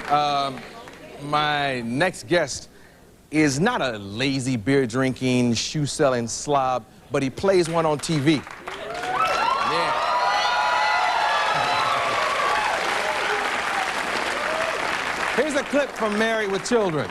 My next guest is not a lazy beer-drinking, shoe-selling slob, but he plays one on TV. Yeah. Here's a clip from Married with Children.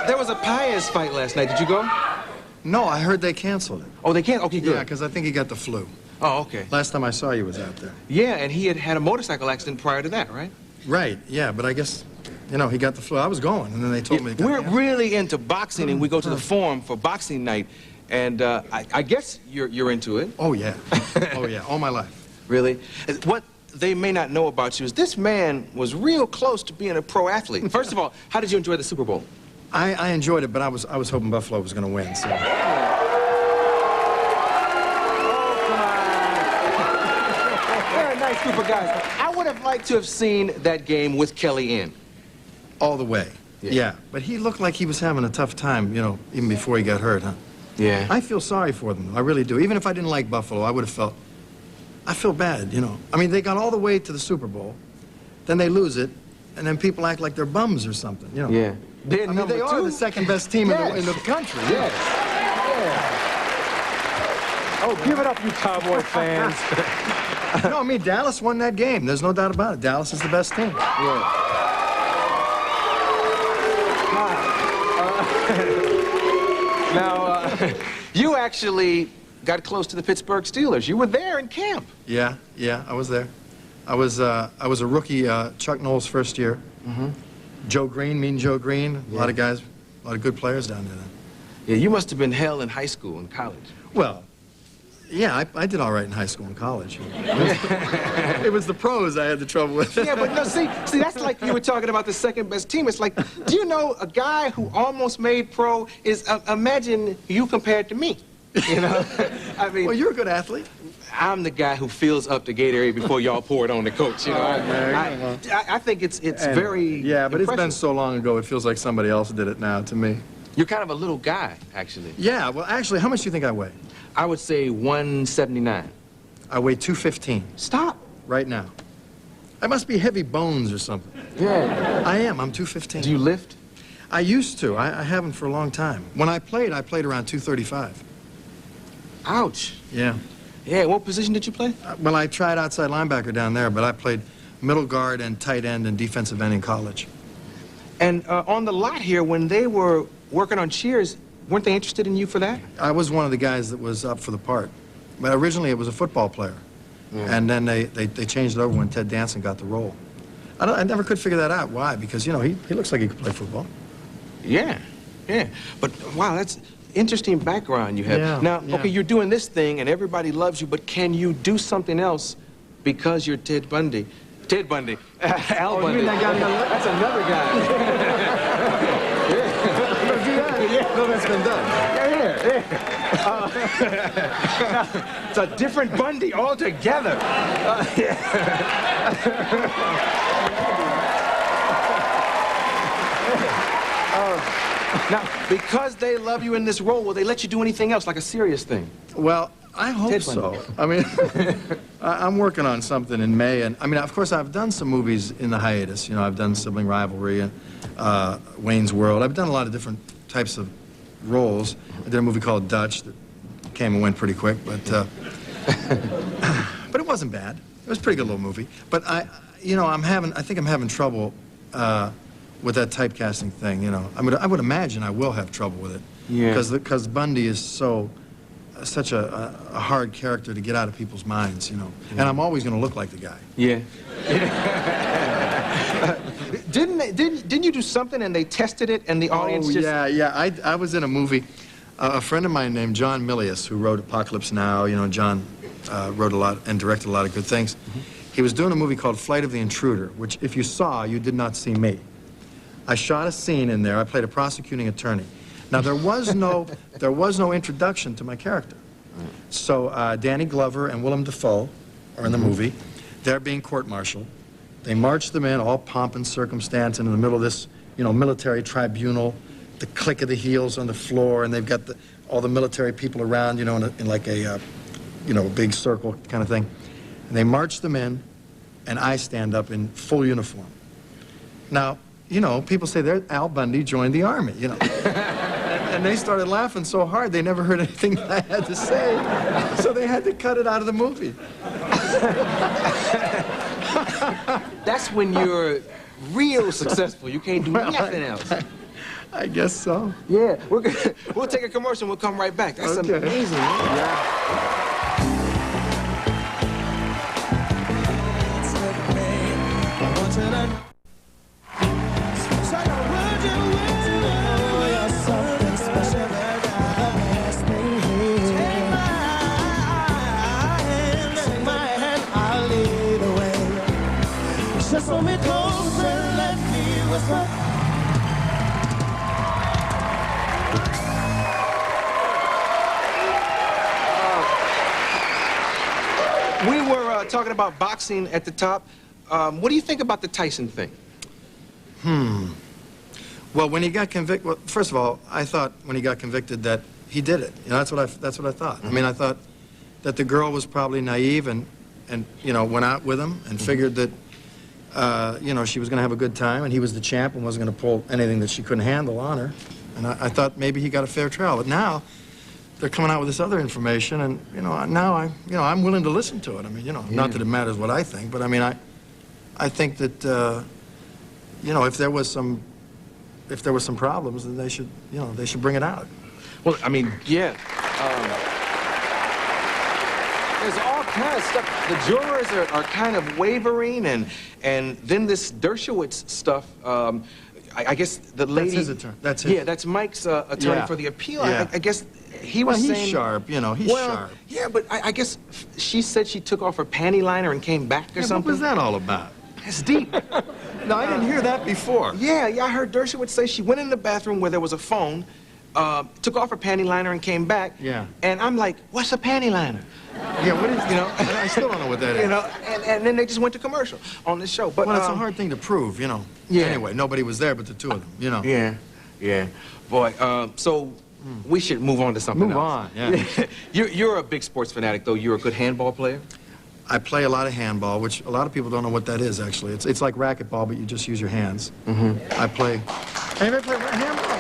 There was a Paez fight last night. Did you go? No, I heard they canceled it. Oh, they can't? Okay, good. Yeah, because I think he got the flu. Oh, okay. Last time I saw you was out there. Yeah, and he had had a motorcycle accident prior to that, right? Right, yeah, but I guess, you know, he got the flu. I was going, and then they told me... We're really into boxing, and we go to the Forum for boxing night, and I guess you're into it. Oh, yeah. Oh, yeah, all my life. Really? What they may not know about you is this man was real close to being a pro athlete. First of all, how did you enjoy the Super Bowl? I enjoyed it, but I was hoping Buffalo was going to win, so... Oh, come on. They're a nice group of guys. I would have liked to have seen that game with Kelly in. All the way. Yeah, but he looked like he was having a tough time, you know, even before he got hurt, huh? Yeah. I feel sorry for them, I really do. Even if I didn't like Buffalo, I would have felt... I feel bad, you know. I mean, they got all the way to the Super Bowl, then they lose it, and then people act like they're bums or something, you know. Yeah. I mean, they are the second best team in the country. Yes. Yeah. Oh, give it up, you Cowboy fans. No, I mean, Dallas won that game. There's no doubt about it. Dallas is the best team. Yeah. Now, you actually got close to the Pittsburgh Steelers. You were there in camp. Yeah, I was there. I was a rookie, Chuck Noll's first year. Mm-hmm. Joe Green, Mean Joe Green, a lot of guys, a lot of good players down there then. Yeah, you must have been hell in high school and college. Well, yeah, I did all right in high school and college. It was the pros I had the trouble with. Yeah, but no, see, that's like you were talking about the second best team. It's like, do you know a guy who almost made pro is, imagine you compared to me, you know? I mean... Well, you're a good athlete. I'm the guy who fills up the gate area before y'all pour it on the coach, you know? I think it's very Yeah, but impressive. It's been so long ago, it feels like somebody else did it now to me. You're kind of a little guy, actually. Yeah, well, actually, how much do you think I weigh? I would say 179. I weigh 215. Stop. Right now. I must be heavy bones or something. Yeah. I am. I'm 215. Do you lift? I used to. I haven't for a long time. When I played around 235. Ouch. Yeah. Yeah, what position did you play? Well, I tried outside linebacker down there, but I played middle guard and tight end and defensive end in college. And on the lot here, when they were working on cheers, weren't they interested in you for that? I was one of the guys that was up for the part. But originally it was a football player. Yeah. And then they changed it over when Ted Danson got the role. I never could figure that out. Why? Because, you know, he looks like he could play football. Yeah, yeah. But, wow, that's interesting background you have. Yeah, now, yeah. Okay, you're doing this thing and everybody loves you, but can you do something else because you're Ted Bundy? Ted Bundy. Al Bundy. You mean that guy? That's another guy. Yeah. No, that's been done. Yeah. It's a different Bundy altogether. Now, because they love you in this role, will they let you do anything else, like a serious thing? Well, I hope so. I mean, I'm working on something in May, and I mean, of course, I've done some movies in the hiatus. You know, I've done Sibling Rivalry and Wayne's World. I've done a lot of different types of roles. I did a movie called Dutch that came and went pretty quick, but but it wasn't bad. It was a pretty good little movie. But I think I'm having trouble with that typecasting thing. You know, I would imagine I will have trouble with it. Yeah. Because Bundy is such a hard character to get out of people's minds, you know. Yeah. And I'm always going to look like the guy. Yeah. Didn't you do something and they tested it and the audience just... Yeah. I was in a movie A friend of mine named John Milius, who wrote Apocalypse Now, you know, John wrote a lot and directed a lot of good things. He was doing a movie called Flight of the Intruder, which if you saw, you did not see me. I shot a scene in there. I played a prosecuting attorney. Now, there was no introduction to my character. So Danny Glover and Willem Dafoe are in the movie. They're being court-martialed. They march them in, all pomp and circumstance, and in the middle of this, you know, military tribunal, the click of the heels on the floor, and they've got all the military people around, you know, in like a, you know, big circle kind of thing. And they march them in, and I stand up in full uniform. Now, you know, people say, Al Bundy joined the army, you know. And they started laughing so hard, they never heard anything that I had to say, so they had to cut it out of the movie. That's when you're real successful. You can't do nothing else. I guess so. Yeah, we'll take a commercial and we'll come right back. That's okay. Amazing, man. Yeah. Just hold me close and let me whisper. We were talking about boxing at the top. What do you think about the Tyson thing? Well, when he got convicted, well, first of all, I thought when he got convicted that he did it. You know, that's what I thought. I mean, I thought that the girl was probably naive and you know, went out with him and figured that you know, she was going to have a good time, and he was the champ and wasn't going to pull anything that she couldn't handle on her. And I thought maybe he got a fair trial. But now they're coming out with this other information, and you know, now I'm willing to listen to it. I mean, you know, not that it matters what I think, but I mean, I think that you know, if there was some problems, then they should bring it out. Well, I mean, yeah. There's all kinds of stuff. The jurors are kind of wavering, and then this Dershowitz stuff. I guess the lady. That's his attorney. That's his. Yeah, that's Mike's attorney for the appeal. Yeah. I guess he was he's saying. Sharp, you know. He's sharp. Yeah, but I guess she said she took off her panty liner and came back or something. What was that all about? It's deep. No, I didn't hear that before. Yeah, I heard Dershowitz say she went in the bathroom where there was a phone, took off her panty liner and came back. Yeah. And I'm like, what's a panty liner? Yeah, what is, you know, I still don't know what that is. You know, and then they just went to commercial on this show. But well, it's a hard thing to prove, you know. Yeah. Anyway, nobody was there but the two of them, you know. Yeah. Boy, so we should move on to something else. Move on, yeah. You're a big sports fanatic, though. You're a good handball player? I play a lot of handball, which a lot of people don't know what that is, actually. It's like racquetball, but you just use your hands. I play... Anybody play handball?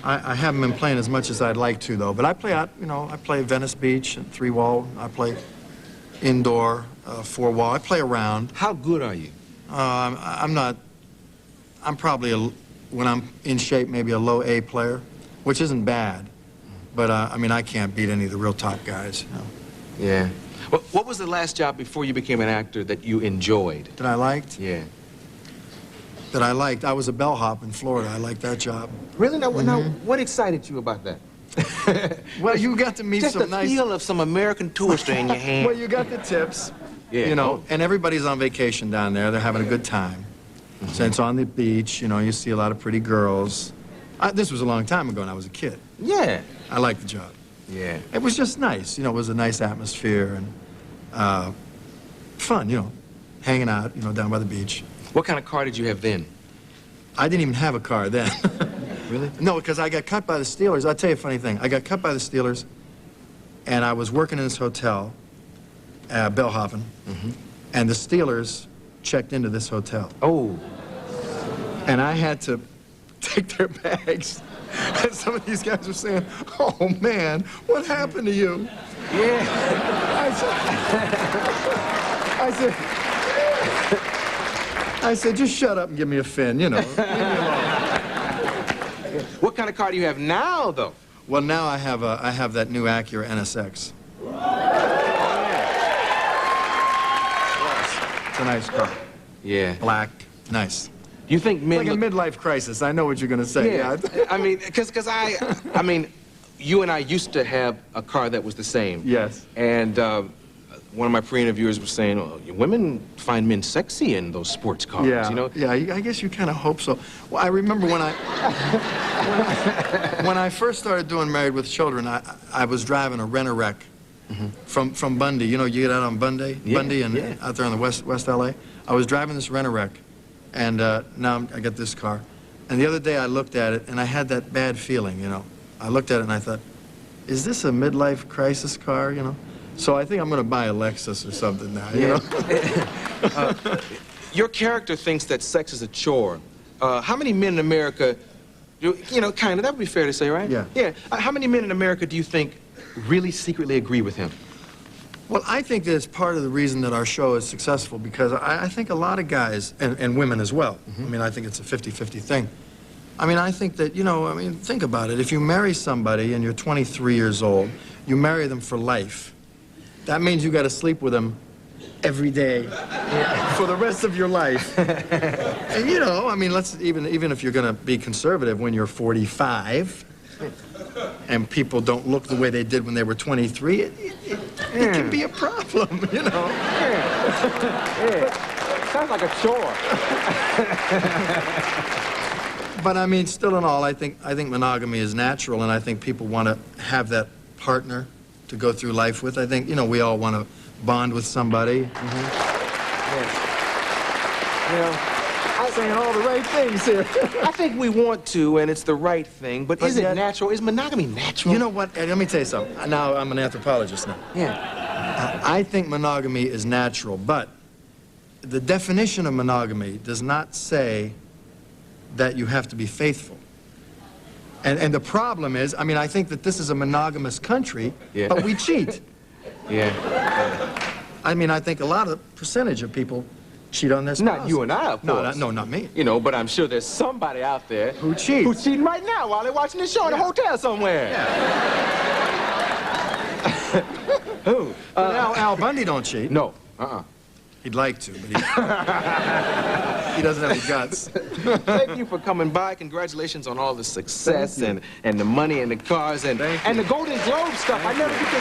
I haven't been playing as much as I'd like to, though. But I play out, you know, I play Venice Beach, 3-wall. I play indoor, 4-wall. I play around. How good are you? I'm not... I'm probably, when I'm in shape, maybe a low A player, which isn't bad. But, I mean, I can't beat any of the real top guys, you know. Yeah. Well, what was the last job before you became an actor that you enjoyed? That I liked? Yeah. That I liked? I was a bellhop in Florida. I liked that job. Really? Now, what excited you about that? Well, you got to meet just some the nice... feel of some American tourister in your hand. Well, you got the tips. Yeah. You know, and everybody's on vacation down there. They're having a good time. So it's on the beach, you know, you see a lot of pretty girls. This was a long time ago when I was a kid. Yeah. I liked the job. Yeah. It was just nice. You know, it was a nice atmosphere and fun, you know, hanging out, you know, down by the beach. What kind of car did you have then? I didn't even have a car then. Really? No, because I got cut by the Steelers. I'll tell you a funny thing. I got cut by the Steelers, and I was working in this hotel, bellhopping, and the Steelers checked into this hotel. Oh. And I had to take their bags. And some of these guys were saying, oh, man, what happened to you? Yeah. I said, just shut up and give me a fin, you know. Leave me alone. What kind of car do you have now, though? Well, now I have that new Acura NSX. It's a nice car. Yeah. Black, nice. You think men Like a midlife crisis. I know what you're going to say. Yeah. I mean, because I mean, you and I used to have a car that was the same. Yes. And one of my pre-interviewers was saying, oh, women find men sexy in those sports cars, Yeah. you know? Yeah, I guess you kind of hope so. Well, I remember when I first started doing Married with Children, I was driving a Rent-A-Wreck from Bundy. You know, you get out on Bundy, and out there in the West LA. I was driving this Rent-A-Wreck, and now I got this car. And the other day I looked at it, and I had that bad feeling, you know. I looked at it and I thought, is this a midlife crisis car, you know? So I think I'm going to buy a Lexus or something now, you know? Your character thinks that sex is a chore. How many men in America, you know, kind of, that would be fair to say, right? Yeah. Yeah. How many men in America do you think really secretly agree with him? Well, I think that it's part of the reason that our show is successful, because I think a lot of guys, and women as well, I mean, I think it's a 50-50 thing. I mean, I think that, you know, I mean, think about it. If you marry somebody and you're 23 years old, you marry them for life. That means you got to sleep with them every day for the rest of your life. And, you know, I mean, let's, even if you're going to be conservative when you're 45, and people don't look the way they did when they were 23, it can be a problem, you know? Sounds like a chore. But I mean, still in all, I think monogamy is natural, and I think people want to have that partner to go through life with. I think, you know, we all want to bond with somebody. I'm saying all the right things here. I think we want to, and it's the right thing, but is it natural? Is monogamy natural? You know what, Eddie, let me tell you something. Now, I'm an anthropologist now. Yeah. I think monogamy is natural, but the definition of monogamy does not say that you have to be faithful. And the problem is, I mean, I think that this is a monogamous country, but we cheat. Yeah. I mean, I think a lot of percentage of people cheat on their spouse. Not you and I, of course. No, not me. You know, but I'm sure there's somebody out there who cheats. Who's cheating right now while they're watching this show in a hotel somewhere. Yeah. Who? Al Bundy don't cheat. No. He'd like to, but he doesn't have the guts. Thank you for coming by. Congratulations on all the success and the money and the cars and the Golden Globe stuff. I never get to